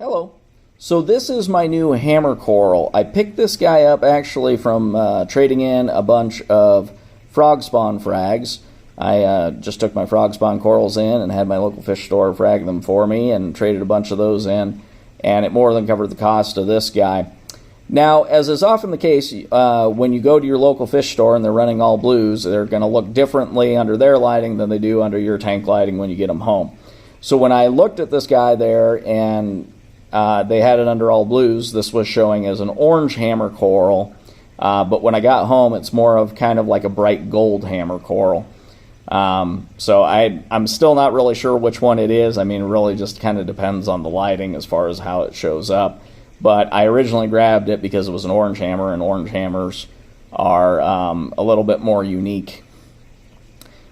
Hello. So this is my new hammer coral. I picked this guy up actually from trading in a bunch of frog spawn frags. I just took my frog spawn corals in and had my local fish store frag them for me and traded a bunch of those in, and it more than covered the cost of this guy. Now, as is often the case, when you go to your local fish store and they're running all blues, they're going to look differently under their lighting than they do under your tank lighting when you get them home. So when I looked at this guy there and they had it under all blues, this was showing as an orange hammer coral, but when I got home it's more of kind of like a bright gold hammer coral. So I'm still not really sure which one it is. I mean, it really just kind of depends on the lighting as far as how it shows up. But I originally grabbed it because it was an orange hammer, and orange hammers are a little bit more unique.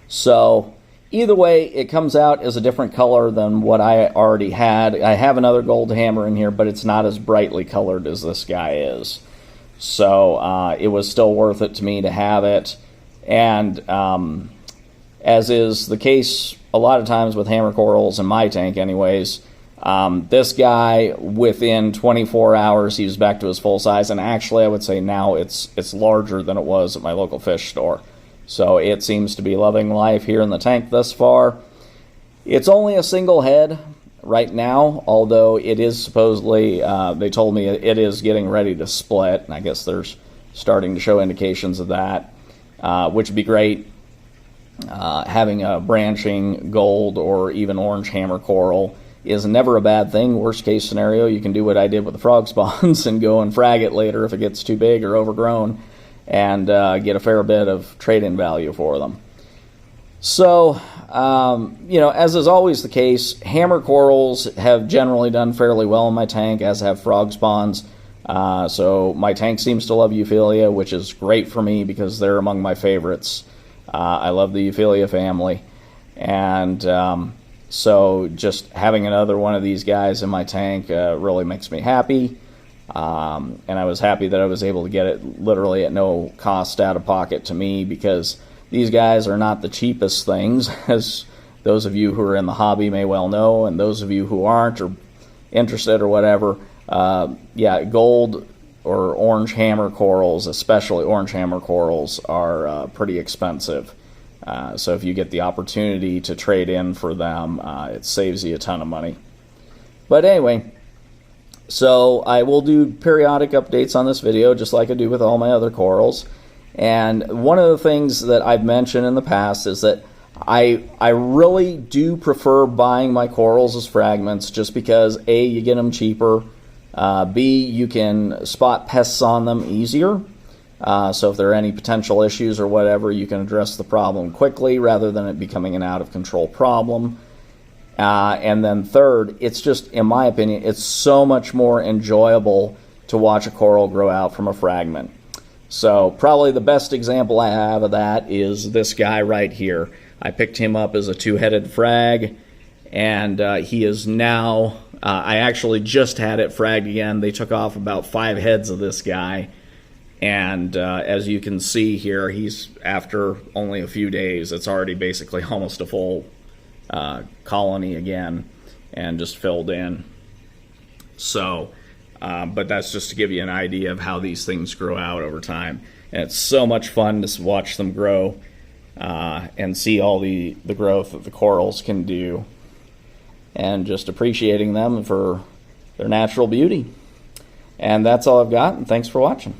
So either way, it comes out as a different color than what I already had. I have another gold hammer in here, but it's not as brightly colored as this guy is. So it was still worth it to me to have it. And as is the case a lot of times with hammer corals in my tank anyways, this guy, within 24 hours, he was back to his full size. And actually, I would say now it's larger than it was at my local fish store. So it seems to be loving life here in the tank thus far. It's only a single head right now, although it is supposedly, they told me it is getting ready to split. And I guess there's starting to show indications of that, which would be great. Having a branching gold or even orange hammer coral is never a bad thing. Worst case scenario, you can do what I did with the frog spawns and go and frag it later if it gets too big or overgrown, and get a fair bit of trade-in value for them. So, as is always the case, hammer corals have generally done fairly well in my tank, as have frog spawns. So my tank seems to love Euphyllia, which is great for me because they're among my favorites. I love the Euphyllia family. And so just having another one of these guys in my tank really makes me happy. And I was happy that I was able to get it literally at no cost out of pocket to me, because these guys are not the cheapest things, as those of you who are in the hobby may well know, and those of you who aren't or interested or whatever, gold or orange hammer corals, especially orange hammer corals, are pretty expensive. So if you get the opportunity to trade in for them, it saves you a ton of money. But anyway, so I will do periodic updates on this video, just like I do with all my other corals. And one of the things that I've mentioned in the past is that I really do prefer buying my corals as fragments, just because A, you get them cheaper, B, you can spot pests on them easier. So if there are any potential issues or whatever, you can address the problem quickly rather than it becoming an out-of-control problem. And then third, it's just, in my opinion, it's so much more enjoyable to watch a coral grow out from a fragment. So probably the best example I have of that is this guy right here. I picked him up as a two-headed frag, and he is now, I actually just had it fragged again. They took off about 5 heads of this guy. And as you can see here, he's, after only a few days, it's already basically almost a full colony again, and just filled in. So, but that's just to give you an idea of how these things grow out over time. And it's so much fun to watch them grow and see all the growth that the corals can do, and just appreciating them for their natural beauty. And that's all I've got, and thanks for watching.